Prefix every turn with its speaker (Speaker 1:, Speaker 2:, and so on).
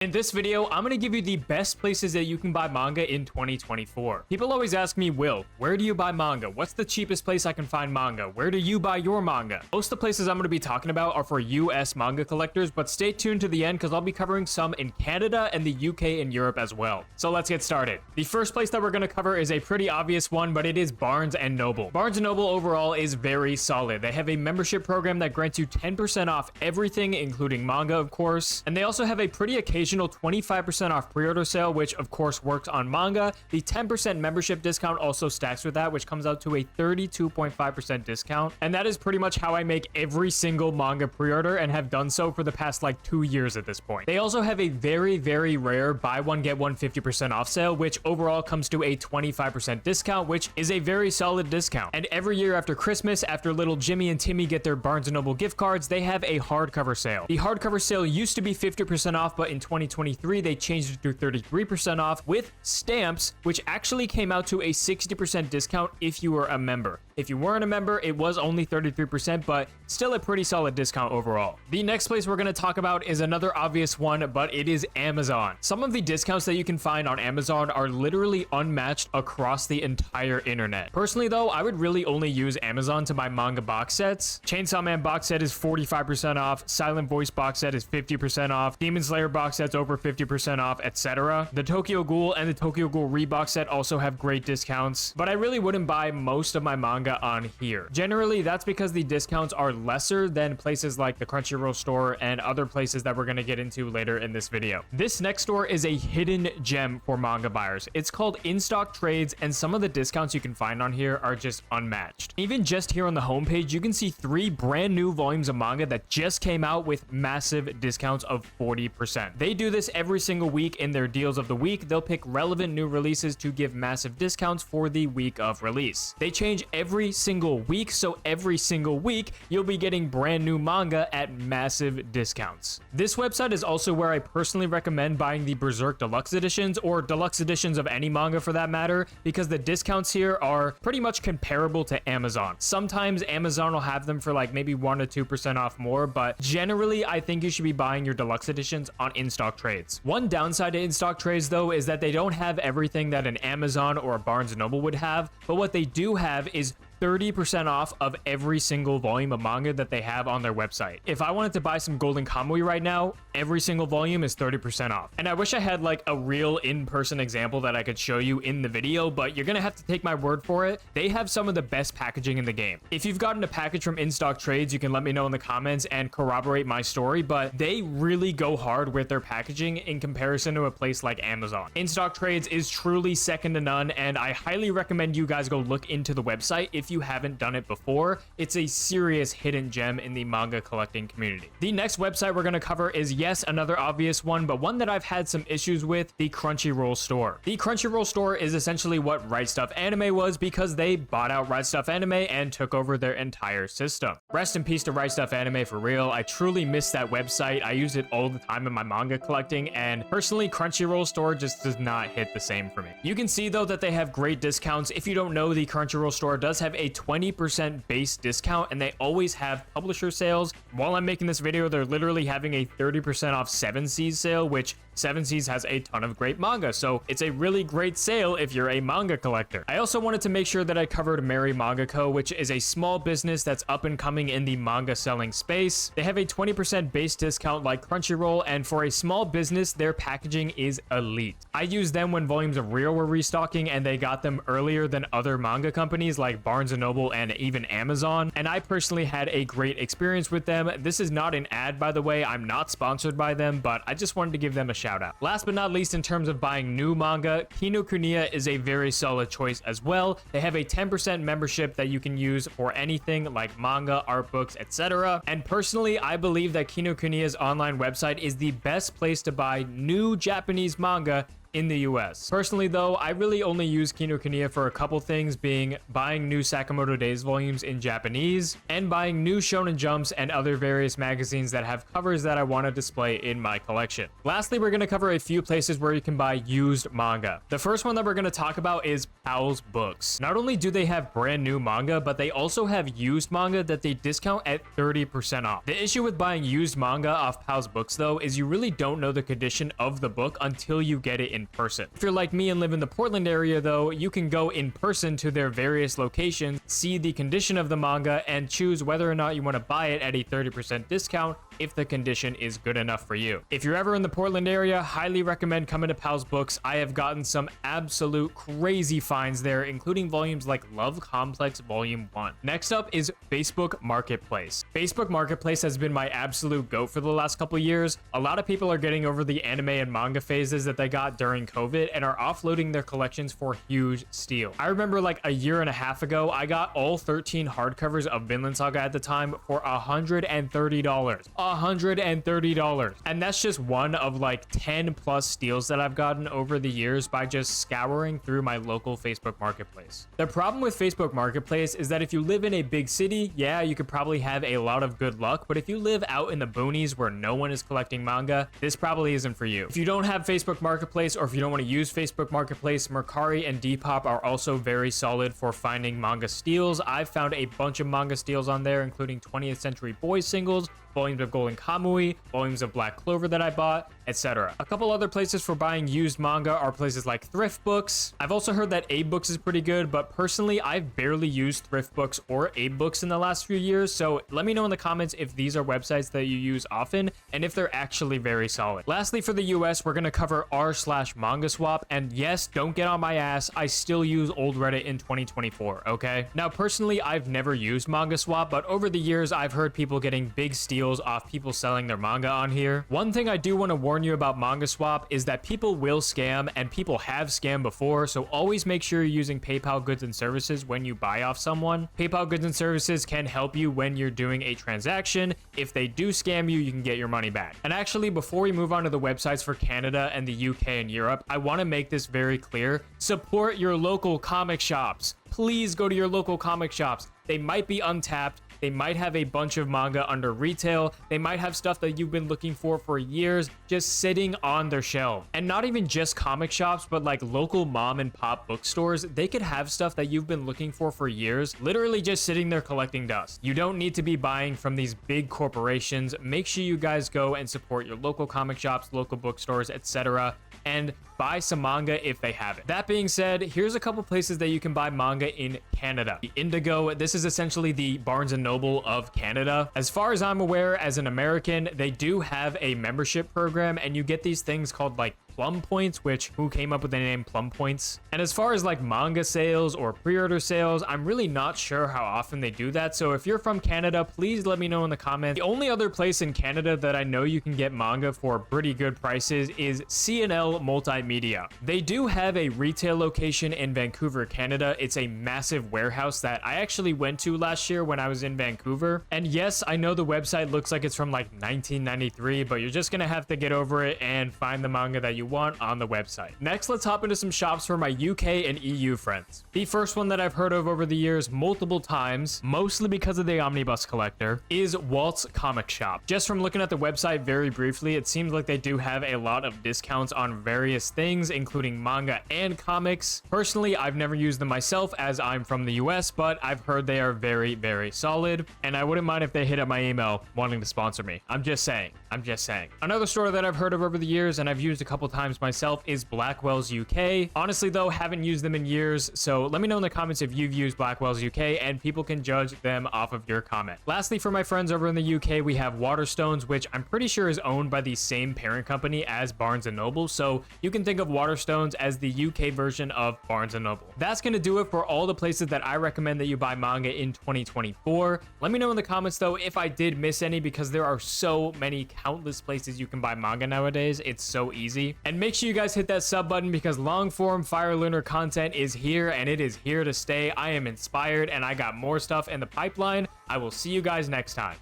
Speaker 1: In this video, I'm going to give you the best places that you can buy manga in 2024. People always ask me, Will, where do you buy manga? What's the cheapest place I can find manga? Where do you buy your manga? Most of the places I'm going to be talking about are for US manga collectors, but stay tuned to the end because I'll be covering some in Canada and the UK and Europe as well. So let's get started. The first place that we're going to cover is a pretty obvious one, but it is Barnes & Noble. Barnes & Noble overall is very solid. They have a membership program that grants you 10% off everything, including manga, of course. And they also have a pretty occasional 25% off pre-order sale, which of course works on manga. The 10% membership discount also stacks with that, which comes out to a 32.5% discount. And that is pretty much how I make every single manga pre-order and have done so for the past like 2 years at this point. They also have a very, very rare buy one, get one 50% off sale, which overall comes to a 25% discount, which is a very solid discount. And every year after Christmas, after little Jimmy and Timmy get their Barnes & Noble gift cards, they have a hardcover sale. The hardcover sale used to be 50% off, but in 2023, they changed it to 33% off with stamps, which actually came out to a 60% discount if you were a member. If you weren't a member, it was only 33%, but still a pretty solid discount overall. The next place we're going to talk about is another obvious one, but it is Amazon. Some of the discounts that you can find on Amazon are literally unmatched across the entire internet. Personally though, I would really only use Amazon to buy manga box sets. Chainsaw Man box set is 45% off, Silent Voice box set is 50% off, Demon Slayer box set's over 50% off, etc. The Tokyo Ghoul and the Tokyo Ghoul Rebox set also have great discounts, but I really wouldn't buy most of my manga on here. Generally, that's because the discounts are lesser than places like the Crunchyroll store and other places that we're going to get into later in this video. This next store is a hidden gem for manga buyers. It's called Instocktrades, and some of the discounts you can find on here are just unmatched. Even just here on the homepage, you can see 3 brand new volumes of manga that just came out with massive discounts of 40%. They do this every single week in their deals of the week. They'll pick relevant new releases to give massive discounts for the week of release. They change every single week, so every single week you'll be getting brand new manga at massive discounts. This website is also where I personally recommend buying the Berserk Deluxe editions, or deluxe editions of any manga for that matter, because the discounts here are pretty much comparable to Amazon. Sometimes Amazon will have them for like maybe 1 to 2% off more, but generally I think you should be buying your deluxe editions on Instocktrades. One downside to Instocktrades though is that they don't have everything that an Amazon or a Barnes & Noble would have, but what they do have is 30% off of every single volume of manga that they have on their website. If I wanted to buy some Golden Kamuy right now, every single volume is 30% off. And I wish I had like a real in-person example that I could show you in the video, but you're gonna have to take my word for it. They have some of the best packaging in the game. If you've gotten a package from Instocktrades, you can let me know in the comments and corroborate my story, but they really go hard with their packaging in comparison to a place like Amazon. Instocktrades is truly second to none, and I highly recommend you guys go look into the website if you haven't done it before. It's a serious hidden gem in the manga collecting community. The next website we're going to cover is, yes, another obvious one, but one that I've had some issues with: the Crunchyroll store. The Crunchyroll store is essentially what Right Stuff Anime was, because they bought out Right Stuff Anime and took over their entire system. Rest in peace to Right Stuff Anime, for real. I truly miss that website. I use it all the time in my manga collecting, and personally, Crunchyroll store just does not hit the same for me. You can see though that they have great discounts. If you don't know, the Crunchyroll store does have a 20% base discount, and they always have publisher sales. While I'm making this video, they're literally having a 30% off 7 Seas sale, which 7 Seas has a ton of great manga, so it's a really great sale if you're a manga collector. I also wanted to make sure that I covered Mary Manga Co., which is a small business that's up and coming in the manga selling space. They have a 20% base discount like Crunchyroll, and for a small business, their packaging is elite. I used them when volumes of Real were restocking, and they got them earlier than other manga companies like Barnes & Noble and even Amazon, and I personally had a great experience with them. This is not an ad, by the way. I'm not sponsored by them, but I just wanted to give them a shout out. Last but not least, in terms of buying new manga, Kinokuniya is a very solid choice as well. They have a 10% membership that you can use for anything like manga, art books, etc. And personally, I believe that Kinokuniya's online website is the best place to buy new Japanese manga in the US. Personally though, I really only use Kinokuniya for a couple things, being buying new Sakamoto Days volumes in Japanese and buying new Shonen Jumps and other various magazines that have covers that I want to display in my collection. Lastly, we're going to cover a few places where you can buy used manga. The first one that we're going to talk about is Powell's Books. Not only do they have brand new manga, but they also have used manga that they discount at 30% off. The issue with buying used manga off Powell's Books though is you really don't know the condition of the book until you get it in person. If you're like me and live in the Portland area though, you can go in person to their various locations, see the condition of the manga, and choose whether or not you want to buy it at a 30% discount if the condition is good enough for you. If you're ever in the Portland area, highly recommend coming to Powell's Books. I have gotten some absolute crazy finds there, including volumes like Love Complex Volume 1. Next up is Facebook Marketplace. Facebook Marketplace has been my absolute goat for the last couple years. A lot of people are getting over the anime and manga phases that they got during COVID and are offloading their collections for huge steal. I remember like a year and a half ago, I got all 13 hardcovers of Vinland Saga at the time for $130. $130. And that's just one of like 10 plus steals that I've gotten over the years by just scouring through my local Facebook Marketplace. The problem with Facebook Marketplace is that if you live in a big city, yeah, you could probably have a lot of good luck, but if you live out in the boonies where no one is collecting manga, this probably isn't for you. If you don't have Facebook Marketplace, or if you don't want to use Facebook Marketplace, Mercari and Depop are also very solid for finding manga steals. I've found a bunch of manga steals on there, including 20th Century Boys singles, volumes of Golden Kamui, volumes of Black Clover that I bought, etc. A couple other places for buying used manga are places like Thrift Books. I've also heard that Abe Books is pretty good, but personally, I've barely used Thrift Books or Abe Books in the last few years, so let me know in the comments if these are websites that you use often and if they're actually very solid. Lastly, for the US, we're going to cover r/MangaSwap, and yes, don't get on my ass, I still use old Reddit in 2024, okay? Now, personally, I've never used MangaSwap, but over the years, I've heard people getting big steals off people selling their manga on here. One thing I do want to warn you about MangaSwap is that people will scam, and people have scammed before, so always make sure you're using PayPal goods and services when you buy off someone. PayPal goods and services can help you when you're doing a transaction. If they do scam you, you can get your money back. And actually, before we move on to the websites for Canada and the UK and Europe, I want to make this very clear. Support your local comic shops. Please go to your local comic shops. They might be untapped. They might have a bunch of manga under retail. They might have stuff that you've been looking for years just sitting on their shelf. And not even just comic shops, but like local mom and pop bookstores. They could have stuff that you've been looking for years, literally just sitting there collecting dust. You don't need to be buying from these big corporations. Make sure you guys go and support your local comic shops, local bookstores, etc., and buy some manga if they have it. That being said, here's a couple places that you can buy manga in Canada. The Indigo, this is essentially the Barnes & Noble of Canada. As far as I'm aware, as an American, they do have a membership program, and you get these things called like Plum Points, which who came up with the name Plum Points? And as far as like manga sales or pre-order sales, I'm really not sure how often they do that. So if you're from Canada, please let me know in the comments. The only other place in Canada that I know you can get manga for pretty good prices is C&L Multimedia. They do have a retail location in Vancouver, Canada. It's a massive warehouse that I actually went to last year when I was in Vancouver. And yes, I know the website looks like it's from like 1993, but you're just gonna have to get over it and find the manga that you want on the website. Next, let's hop into some shops for my UK and EU friends. The first one that I've heard of over the years multiple times, mostly because of the omnibus collector, is Walt's Comic Shop. Just from looking at the website very briefly, it seems like they do have a lot of discounts on various things, including manga and comics. Personally, I've never used them myself as I'm from the US, but I've heard they are very, very solid, and I wouldn't mind if they hit up my email wanting to sponsor me. I'm just saying. Another store that I've heard of over the years and I've used a couple times myself is Blackwell's UK. Honestly though, haven't used them in years, so let me know in the comments if you've used Blackwell's UK, and people can judge them off of your comment. Lastly, for my friends over in the UK, we have Waterstones, which I'm pretty sure is owned by the same parent company as Barnes & Noble, so you can think of Waterstones as the UK version of Barnes & Noble. That's gonna do it for all the places that I recommend that you buy manga in 2024. Let me know in the comments though if I did miss any, because there are so many countless places you can buy manga nowadays. It's so easy. And make sure you guys hit that sub button, because long form Fire Lunar content is here and it is here to stay. I am inspired and I got more stuff in the pipeline. I will see you guys next time.